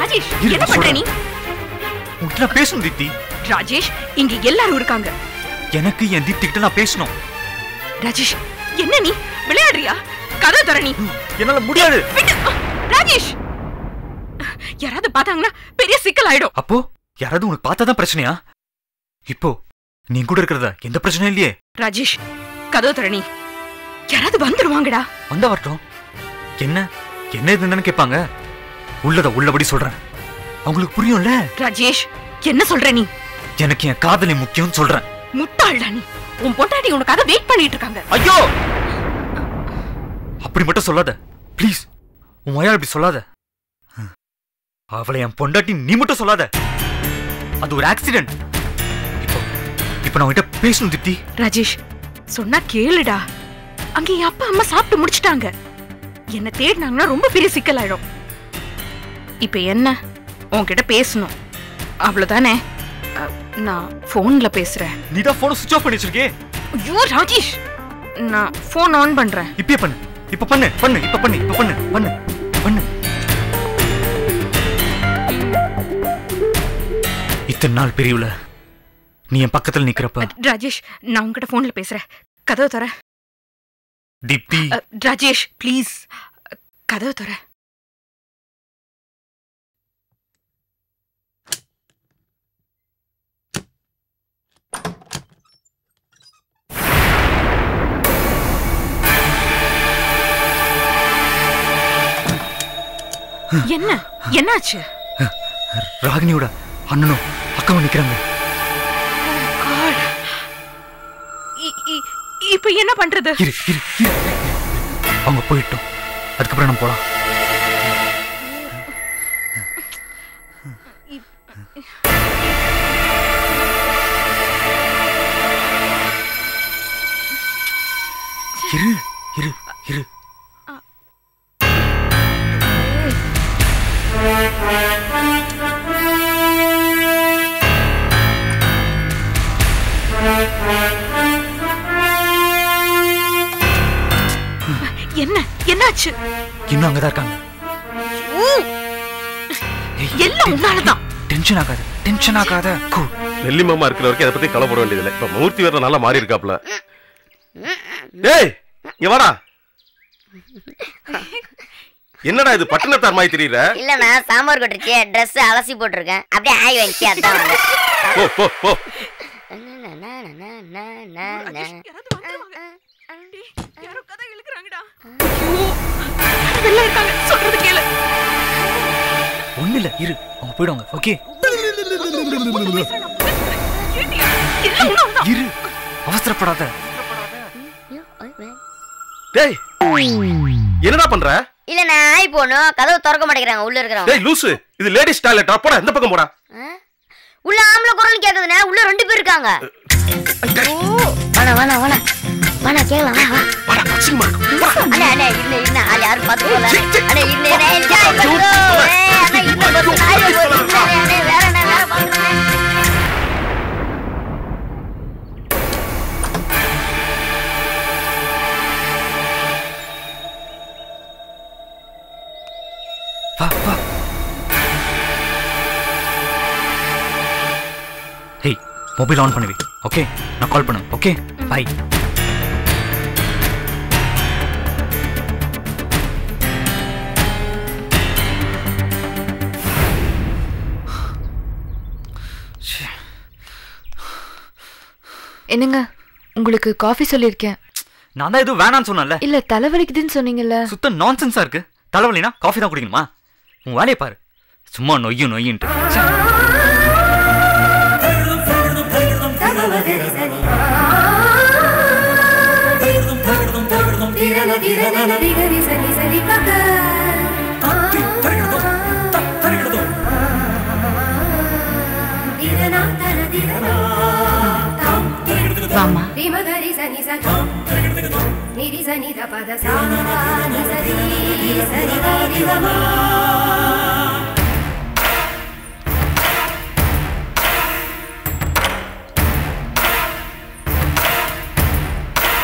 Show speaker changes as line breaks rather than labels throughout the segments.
ராஜேஷ் என்ன பண்ற நீ?
உன்கிட்ட பேசணும் தீப்தி.
ராஜேஷ் இங்க எல்லாரும் இருக்காங்க.
எனக்கு என் தீப்தி கிட்ட நான் பேசணும்.
ராஜேஷ் என்ன நீ விளையாடுறியா? கதை தர நீ.
என்னால முடியாது.
ராஜேஷ் யாராவது பார்த்தாங்கன்னா பெரிய சிக்கல் ஆயிடும்.
அப்போ யாராவது உனக்கு பார்த்தாதான் பிரச்சனையா? இப்போ நீ கூட இருக்கிறதா எந்த பிரச்சனையும் இல்லையே.
ராஜேஷ் கதை தர நீ. யாராவது வந்துருவாங்கடா.
வந்தா வரட்டும். என்ன என்ன இதுன்னு கேட்பாங்க. உள்ளத உள்ளபடி சொல்றேன். அவங்களுக்கு புரியும்ல.
ராஜேஷ் என்ன சொல்ற நீ?
எனக்கு என் காதலி முக்கியம் சொல்றேன்.
முட்டாள்டா நீ. உன் பொண்டாட்டி உனக்காக வெயிட் பண்ணிட்டு இருக்காங்க.
ஐயோ அப்படி மட்டும் சொல்லாத ப்ளீஸ். உன் மயா அப்படி சொல்லாத. அவளை என் பொண்டாட்டி நீ மட்டும் சொல்லாத. அது ஒரு ஆக்சிடென்ட். இப்போ நான் உன்கிட்ட பேசணும் தீப்தி.
ராஜேஷ் சொன்னா கேளுடா. அங்க என் அப்பா அம்மா சாப்பிட்டு முடிச்சிட்டாங்க. என்ன தேடினாங்கன்னா ரொம்ப பெரிய சிக்கல் ஆயிடும். இப்ப என்ன உன்கிட்ட பேசணும் அவ்வளவுதானே. நான் போன்ல பேசுறேன்.
நீ தான் போனை சுவிட்ச் ஆஃப் பண்ணி வச்சிருக்கே.
ஐயோ ராஜேஷ் நான் போன் ஆன் பண்றேன்.
இப்பே பண்ணு. இப்ப பண்ணு பண்ணு இப்ப பண்ணு இப்ப பண்ணு பண்ணு பண்ணு. இத்தனை நாள் பிரிவுல நீ என் பக்கத்துல நிக்கிறப்ப.
ராஜேஷ் நான் உன்கிட்ட போன்ல பேசுறேன். கதவை தர.
தீப்தி.
ராஜேஷ் ப்ளீஸ் கதவை தர. என்ன என்னாச்சு?
ராகினியோட அண்ணனும் அக்காவும் நிக்கிறாங்க.
இப்ப என்ன பண்றது?
அவங்க போயிட்டோம். அதுக்கப்புறம் நம்ம போலாம். இரு இரு இரு.
என்ன என்னாச்சு?
இன்னும் அங்கதான் இருக்காங்க.
எல்லாம் உன்னாலதான்.
டென்ஷன் ஆகாத டென்ஷன் ஆகாத.
நெல்லி மாமா இருக்கிற வரைக்கும் அதை பத்தி கவலைப்பட வேண்டியதில்லை. இப்ப மூர்த்தி வேற நல்லா மாறி இருக்காப்ல. ஏய் இங்க வாடா. என்னடா இது பட்டணத்தார் மாதிரி தெரியற?
இல்ல நான் சாம்பார் கொட்டிருச்சு. Dress அலசி போட்டுருக்கேன். அப்படியே ஆய் வந்துச்சு. அதான்
போ போ போ.
ஒண்ணு இல்ல இரு. அவங்க போயிடுவாங்க. ஓகே இரு. அவசரப்படாத.
டேய் என்னடா பண்ற?
இல்ல நான் ஆய் போணும். கதவு திறக்க மாட்டேங்கிறாங்க உள்ள இருக்கறவங்க.
டேய் லூசு. இது லேடிஸ் டாய்லெட். போடா இந்த பக்கம் போடா.
உள்ள ஆம்பளை குரல் கேக்குதுனே. உள்ள ரெண்டு பேர் இருக்காங்க. வாடா வாடா வாடா. வாடா கேக்கலாம் வா வா.
வாடா அசிங்கமா இருக்கு.
அண்ணே அண்ணே இல்ல ஆள் யாரும் பாத்து போல. அண்ணே இல்ல என்ஜாய் பண்ணு. அண்ணே இல்ல பஸ் ஆய் போகுது. அண்ணே வேற பாக்குறேன்.
வா வா. ஹேய் மொபைல் ஆன் பண்ணுவி. ஓகே நான் கால் பண்ணு. Okay bye.
என்னங்க உங்களுக்கு காஃபி சொல்லிருக்கேன்.
நான் தான் எதுவும் வேணான்னு சொன்னேன்ல.
இல்ல தலைவலிக்குதுன்னு சொன்னீங்கல்ல.
சுத்த நான்சென்ஸா இருக்கு. தலைவலினா காஃபி தான் குடிக்கணுமா? உன் வேலையை பாரு. சும்மா நொய்யின்ட்டு.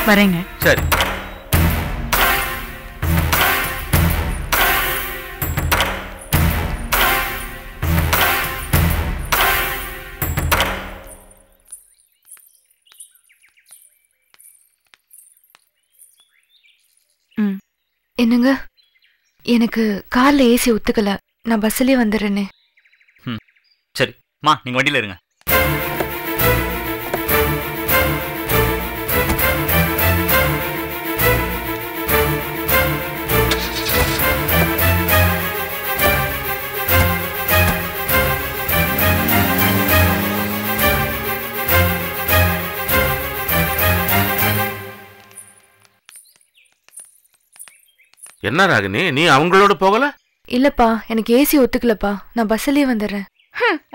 வரேங்க.
சரி.
என்னங்க, எனக்கு கார்ல ஏசி ஒத்துக்கல. நான் பஸ்லயே வந்துடுறேனே.
சரி மா, நீங்க வண்டியில இருங்க.
என்ன ராகினி, நீ அவங்களோட போகல?
இல்லப்பா, எனக்கு ஏசி ஒத்துக்கலப்பா. நான் பஸ்லயே வந்துடுறேன்.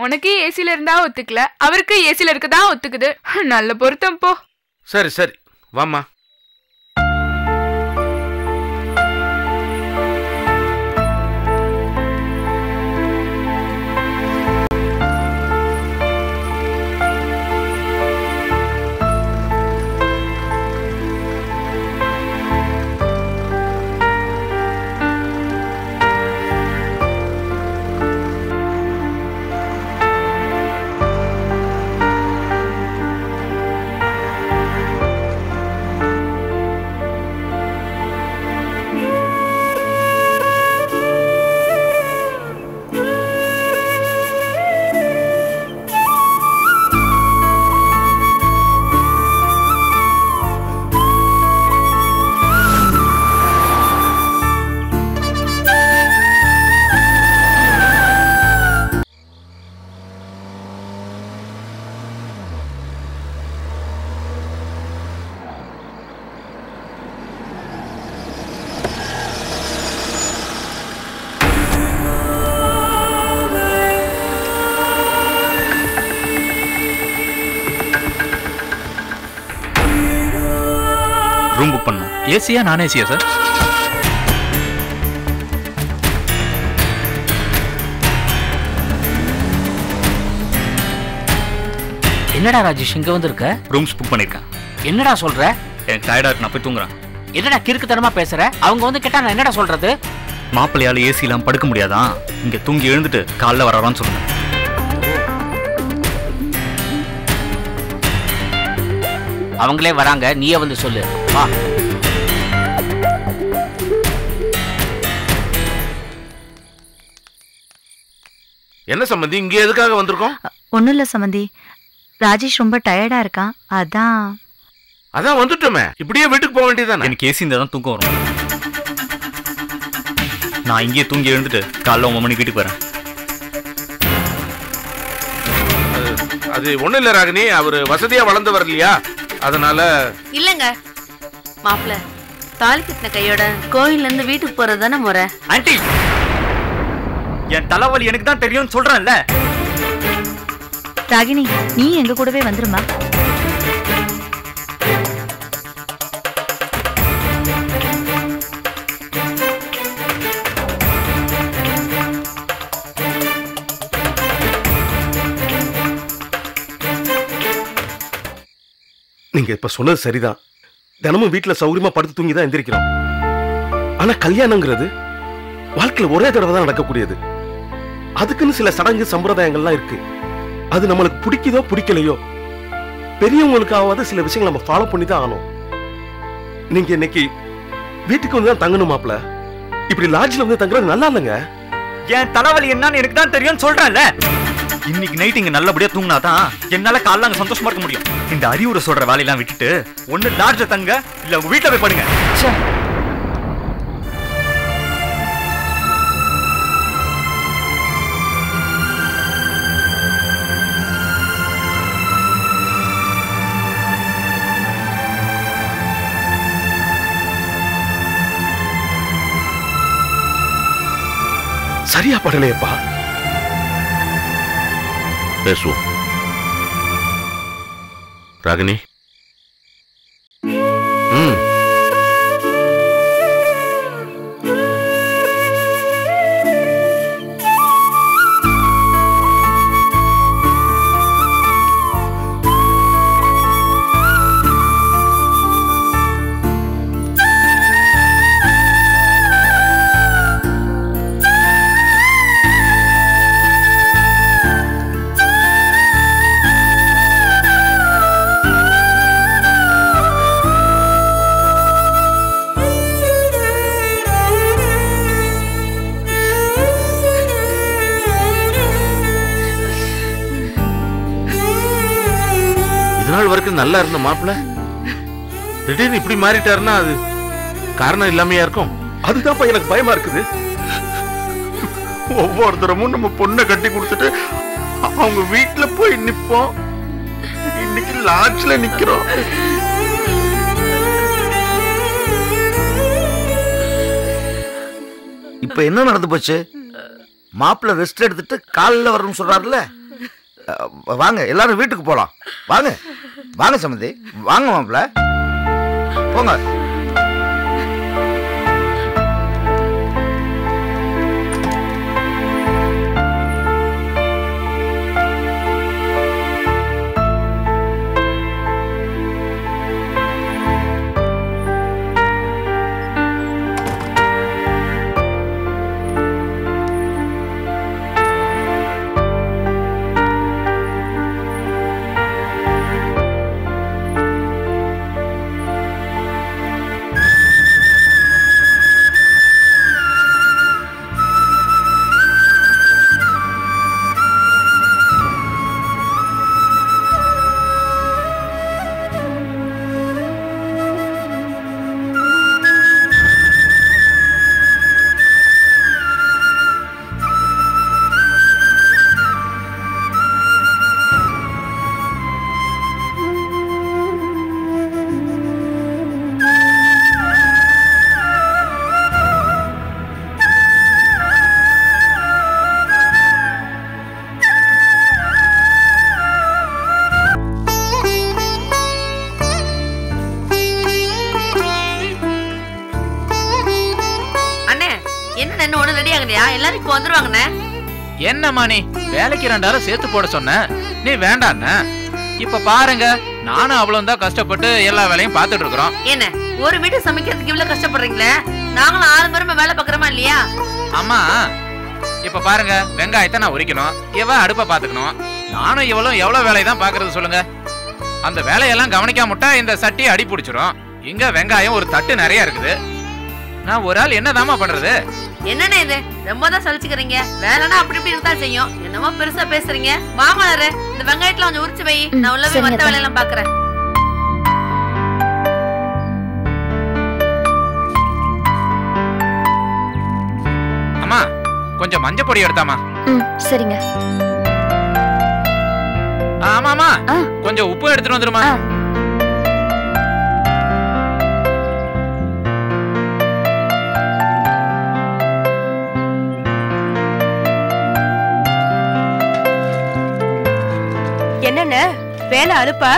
உனக்கு ஏசில இருந்தா ஒத்துக்கல, அவருக்கு ஏசில இருக்கதான் ஒத்துக்குது. நல்ல பொருத்தம் போ.
சரி சரி, வாமா.
ரூம் புக் பண்ணணும்.
ஏசியா நான் ஏசியா சார்?
என்னடா ராஜேஷ் இங்க வந்திருக்க?
ரூம்ஸ் புக் பண்ணிருக்கேன்.
என்னடா சொல்ற?
எனக்கு டயர்டா இருக்கு, நான் போய் தூங்குறேன்.
என்னடா கிறுக்குத்தனமா பேசுற? அவங்க வந்து கேட்டா நான் என்னடா சொல்றது?
மாப்பிள்ளையால ஏசி இல்லாம படுக்க முடியாதான், இங்க தூங்கி எழுந்துட்டு காலைல வரான்னு சொல்லுங்க.
அவங்களே வராங்க, நீயே வந்து சொல்லு. வா.
என்ன சம்பந்தி, இங்க எதுக்காக வந்திருக்கோம்?
ஒன்றும் இல்லை சம்பந்தி, ராஜேஷ் ரொம்ப டயர்டா இருக்கான், அதான்.
அதான் வந்துட்டோமே, இப்படியே வீட்டுக்கு போக வேண்டியதானே?
எனக்கு ஏசி இருந்தா தான் தூக்கம் வரும். நான் இங்கேயே தூங்கி எழுந்துட்டு காலைல 9 மணிக்கு வீட்டுக்கு வரேன்.
அது ஒண்ணும் இல்ல ராகினி, அவரு வசதியா வளர்ந்தவர் இல்லையா, அதனால.
இல்லங்க மாப்பிள்ள, தாலி கட்டின கையோட கோயில்ல இருந்து வீட்டுக்கு போறது தானே முறை.
ஆன்ட்டி, என் தலைவலி எனக்கு தான் தெரியும்னு சொல்றேன்ல.
ராகினி, நீ எங்க கூடவே வந்துருமா?
நீங்க இப்ப சொன்னது சரிதான். தினமும் வீட்டுல சௌகரியமா படுத்து தூங்கி தான் எந்திரிக்கிறோம். ஆனா கல்யாணங்கிறது வாழ்க்கையில ஒரே தடவை தான் நடக்கக்கூடியது. அதுக்குன்னு சில சடங்கு சம்பிரதாயங்கள்லாம் இருக்கு. அது நம்மளுக்கு பிடிக்குதோ பிடிக்கலையோ, பெரியவங்களுக்காவது சில விஷயங்களை நம்ம ஃபாலோ பண்ணி தான் ஆகணும். நீங்க இன்னைக்கு வீட்டுக்கு வந்து தான் தங்கணும் மாப்ள. இப்படி லாட்ஜ்ல வந்து தங்குறது நல்லா இல்லைங்க.
என் தலைவலி என்னன்னு எனக்கு தான் தெரியும்னு சொல்றேன்ல. இன்னைக்கு நைட் இங்க நல்லபடியா தூங்கினாதான் என்னால காலைல அங்க சந்தோஷமா இருக்க முடியும். இந்த அறிவுரை சொல்ற வேலையெல்லாம் விட்டுட்டு ஒண்ணு லாட்ஜ்ல தங்க, இல்ல உங்க வீட்டுல போய் படுங்க.
சரியா படலையப்பா.
பேசுவோம். ராகினி, நாள் வரைக்கும் நல்லா இருந்த மாப்பிள்ள திடீர்னு இப்படி மாறிட்டாருன்னா அது காரணம் இல்லாமையா இருக்கும்.
அதுதான் எனக்கு பயமா இருக்குது.
ஒவ்வொருத்தரமும் நம்ம பொண்ணை கட்டி கொடுத்துட்டு அவங்க வீட்டுல போய் நிப்போம். இன்னைக்கு லாட்ஜ்ல நிக்கிறோம்.
இப்ப என்ன நடந்து போச்சு? மாப்பிள்ள ரெஸ்ட் எடுத்துட்டு காலைல வரணும்னு சொல்றாருல்ல. வாங்க எல்லாரும் வீட்டுக்கு போலாம். வாங்க வாங்க சம்பந்தி, வாங்க மாப்பிள்ள போங்க.
எல்லாரும் இப்ப வந்துருவாங்கண்ணே.
என்னம்மா நீ வேலைக்கு 2 சேர்த்து போட சொன்ன, நீ வேண்டாண்ண. இப்ப பாருங்க, நானும் அவ்வளவு தான் கஷ்டப்பட்டு எல்லா வேலையும் பாத்துட்டு இருக்கிறோம்.
என்ன ஒரு வீட்டு சமைக்கிறதுக்கு இவ்வளவு கஷ்டப்படுறீங்களே? நாங்களும் 6 பேருமே வேலை பாக்குறோமா இல்லையா?
அம்மா இப்ப பாருங்க, வெங்காயத்தை நான் உரிக்கணும், இவ அடுப்ப பாத்துக்கணும். நானும் இவளும் எவ்வளவு வேலையை தான் பாக்குறது சொல்லுங்க. அந்த வேலையெல்லாம் கவனிக்காமட்டா இந்த சட்டி அடி பிடிச்சிரும். இங்க வெங்காயம் ஒரு தட்டு நிறைய இருக்குது. நான் ஒரு ஆள் என்னதாமா பண்றது?
என்னண்ணே இது, ரொம்ப தான் சலிச்சுக்கிறீங்க. வேலைன்னா அப்படி இப்படி இருந்தா செய்யும். என்னமோ பெருசா பேசுறீங்க. மாமனாரு இந்த வெங்காயத்துல கொஞ்சம் உரிச்சு வை, நான் உள்ள போய் மத்த வேலையெல்லாம் பாக்குறேன்.
அம்மா கொஞ்சம் மஞ்சள் பொடி எடுத்தாமா.
சரிங்க.
ஆமாமா, கொஞ்சம் உப்பு எடுத்துட்டு வந்துருமா.
என்னென்ன வேலை அலுப்பா?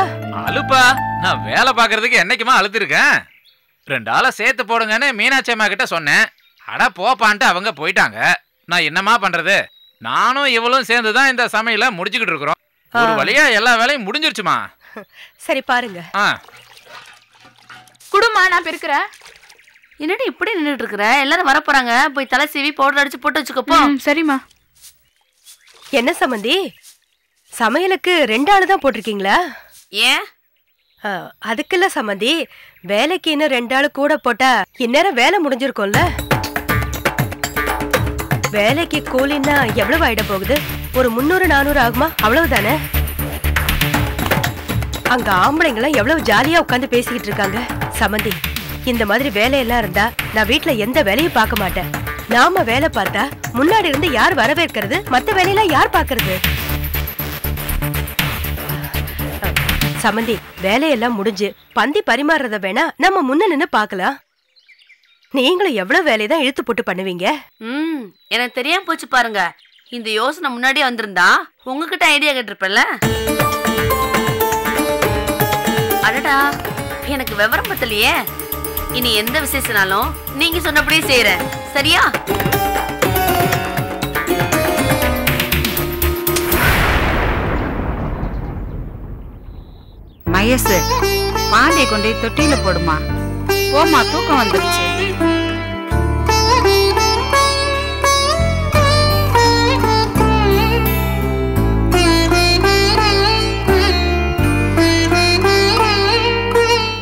அலுப்பா? நான் வேலை பாக்குறதுக்கு என்னைக்குமா அழுத்திருக்கேன். 2 ஆளை சேர்த்து போடுங்கன்னு மீனாட்சி அம்மா கிட்ட சொன்னேன். அட போப்பான்ட்டு அவங்க போயிட்டாங்க. நான் என்னமா பண்றது? நானும் இவளும் சேர்ந்துதான் இந்த சமையல முடிச்சுக்கிட்டு இருக்கிறோம். ஒரு வழியா எல்லா வேலையும் முடிஞ்சிருச்சுமா.
சரி பாருங்க.
குடுமா, நான் பெருக்கிறேன்.
என்னடி இப்படி நின்றுட்டு இருக்கிற? எல்லாரும் வர போறாங்க, போய் தலை சீவி பவுடர் அடிச்சு போட்டு வச்சுக்கப்போ.
சரிம்மா.
என்ன சம்பந்தி, சமையலுக்கு 2 ஆளு தான் போட்டிருக்கீங்களா?
ஏன்?
அதுக்குல்ல சம்பந்தி, வேலைக்கு இன்னும் 2 ஆளு கூட போட்டா இந்நேரம் வேலை முடிஞ்சிருக்கும்ல. வேலைக்கு கூலின்னா எவ்வளவு ஆயிட போகுது? ஒரு 300-400 ஆகுமா? அவ்வளவுதானே? அங்க ஆம்பளைங்களாம் எவ்வளவு ஜாலியா உட்காந்து பேசிக்கிட்டு இருக்காங்க. சம்பந்தி, இந்த மாதிரி வேலையெல்லாம் இருந்தா நான் வீட்டுல எந்த வேலையும் பார்க்க மாட்டேன். நாம வேலை பார்த்தா முன்னாடி இருந்து யார் வரவேற்கிறது, மத்த வேலையெல்லாம் யார் பாக்குறது? சம்பந்தி, வேலையெல்லாம் முடிஞ்சு பந்தி பரிமாறுறத வேணா நம்ம முன்ன நின்னு பாக்கலாம். நீங்களும் எவ்வளவு வேலையதான் இழுத்து போட்டு பண்ணுவீங்க.
எனக்கு தெரியாம போச்சு பாருங்க. இந்த யோசனை முன்னாடியே வந்திருந்தா உங்ககிட்ட ஐடியா கேட்டிருப்பேன்ல. அடடா, எனக்கு விவரம் பத்தலையே. இனி எந்த விசேஷனாலும் நீங்க சொன்னபடியே செய்யறேன், சரியா?
மயசு, பாண்டியை கொண்டு தொட்டியில போடுமா. போமா, தூக்கம் வந்துருச்சு.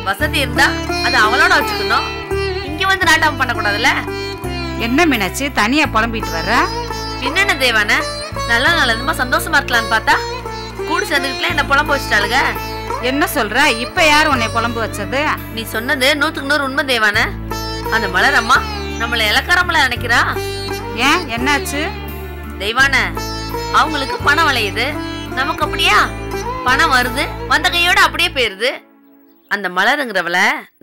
வசதி இருந்தா அது அவளோட வச்சுக்கணும். இங்க வந்து நாட்டம் பண்ணக்கூடாதுல்ல.
என்ன மீனாட்சி தனியா புலம்பிட்டு வர்ற?
பின்னென்ன தேவான, நல்லா நல்லதுமா சந்தோஷமா இருக்கலான்னு பார்த்தா கூடு சேர்ந்துக்கிட்டுல என்ன புலம்ப வச்சுட்டாளுங்க.
என்ன சொல்ற? இப்ப யார் உன்னை குழம்பு வச்சது?
நீ சொன்னது 100க்கு 100 உண்மை தேவான. அந்த மலர் அம்மா நம்மள இலக்காரமல நினைக்கிறா.
ஏன் என்னாச்சு?
தெய்வான அவங்களுக்கு பணம் விளையுது, நமக்கு அப்படியா? பணம் வருது, வந்த கையோட அப்படியே போயிருது. அந்த மலருங்கிறவள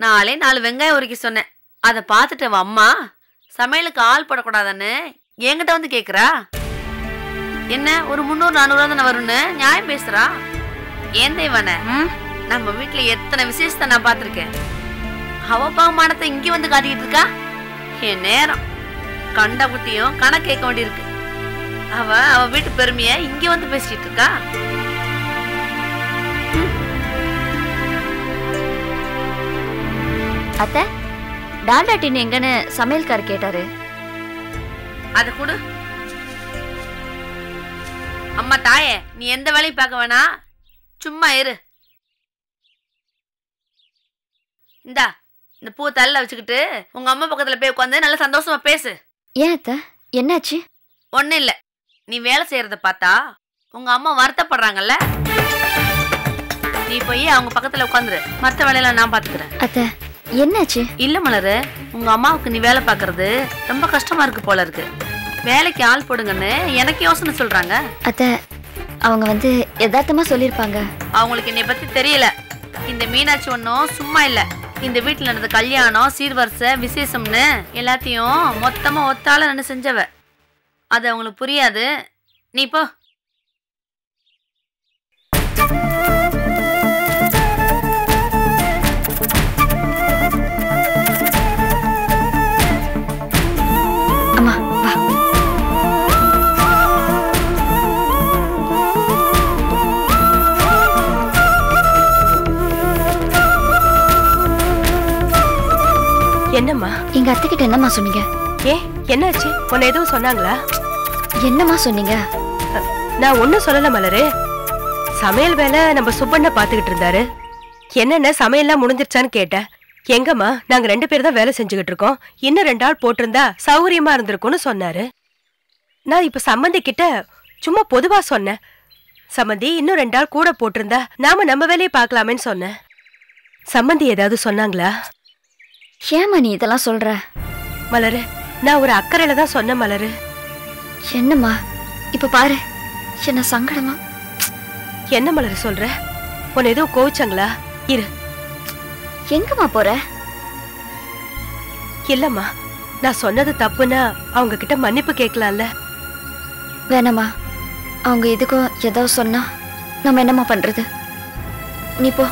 நாளே 4 வெங்காயம் உரிக்க சொன்னேன். அதை பார்த்துட்டு அவ அம்மா சமையலுக்கு ஆள் போடக்கூடாதுன்னு என்கிட்ட வந்து கேக்குறா. என்ன ஒரு 300-400 தானே வரும்னு நியாயம் பேசுறா. ஏன் தெய்வான நம்ம வீட்டுல எத்தனை விசேஷத்தை நான் பார்த்திருக்கேன். அவ பாவமானத்தை இங்க வந்து காட்டிக்கிட்டு இருக்கா. என் நேரம் கண்ட குட்டியும் கணக்கு கேட்க வேண்டியிருக்கு. அவ வீட்டு பெருமைய இங்க வந்து பேசிட்டு இருக்கா.
அத்தை, டால்டா டின் எங்கன்னு சமையல்காரர் கேட்டாரு.
அத கொடு. அம்மா தாயே, நீ எந்த வேலையும் பார்க்க வேணாம், சும்மா இரு. இந்தா இந்த பூ தள்ள வச்சுக்கிட்டு உங்க அம்மா பக்கத்துல போய் உட்காந்து நல்ல சந்தோஷமா பேசு.
ஏன் அத்தை, என்னாச்சு?
ஒன்னும் இல்ல, நீ வேலை செய்யறத பார்த்தா உங்க அம்மா வருத்தப்படுறாங்கல்ல. நீ போய் அவங்க பக்கத்துல உட்காந்துரு, மற்ற வேலையெல்லாம் நான் பாத்துக்கிறேன்.
அத்தை என்னாச்சு?
இல்ல மலரு, உங்க அம்மாவுக்கு நீ வேலை பாக்குறது ரொம்ப கஷ்டமா இருக்கு போல இருக்கு. வேலைக்கு ஆள் போடுங்கன்னு எனக்கு யோசனை சொல்றாங்க.
அத்தை அவங்க வந்து யதார்த்தமா சொல்லிருப்பாங்க.
அவங்களுக்கு என்னை பத்தி தெரியல. இந்த மீனாட்சி ஒன்னும் சும்மா இல்ல. இந்த வீட்டுல நடந்த கல்யாணம், சீர்வரிசை, விசேஷம்னு எல்லாத்தையும் மொத்தமா ஒத்தால நின்று செஞ்சவ. அது அவங்களுக்கு புரியாது. நீ போ.
அம்மா வா.
என்னம்மா?
எங்க அத்தை கிட்ட என்னம்மா சொன்னீங்க?
ஏ என்னாச்சு? உன்னை எதுவும் சொன்னாங்களா?
என்னம்மா சொன்னீங்க?
நான் ஒன்னும் சொல்லல மலரு. சமையல் வேலை நம்ம சுப்பண்ண பாத்துக்கிட்டு இருந்தாரு. என்னென்ன சமையல்லாம் முடிஞ்சிருச்சான்னு கேட்டேன். எங்கம்மா, நாங்க 2 பேர் தான் வேலை செஞ்சுக்கிட்டு இருக்கோம், இன்னும் 2 ஆள் போட்டிருந்தா சௌகரியமா இருந்திருக்கும்னு சொன்னாரு. நான் இப்ப சம்மந்தி கிட்ட சும்மா பொதுவா சொன்னேன். சம்மந்தி இன்னும் 2 ஆள் கூட போட்டிருந்தா நாம நம்ம வேலையை பார்க்கலாமேன்னு சொன்னேன். சம்மந்தி ஏதாவது சொன்னாங்களா?
ஏமா நீ இதெல்லாம் சொல்ற?
மலரு, நான் ஒரு அக்கறையில தான் சொன்னேன் மலரு.
என்னம்மா இப்ப பாரு, என்ன சங்கடமா?
என்ன மலரு சொல்ற? உன்னை ஏதோ கோவிச்சாங்களா? இரு.
எங்கம்மா போற?
இல்லம்மா, நான் சொன்னது தப்புன்னா அவங்க கிட்ட மன்னிப்பு கேட்கலாம்ல.
வேணாமா, அவங்க எதுக்கும் ஏதோ சொன்னா நம்ம என்னம்மா பண்றது? நீ போ.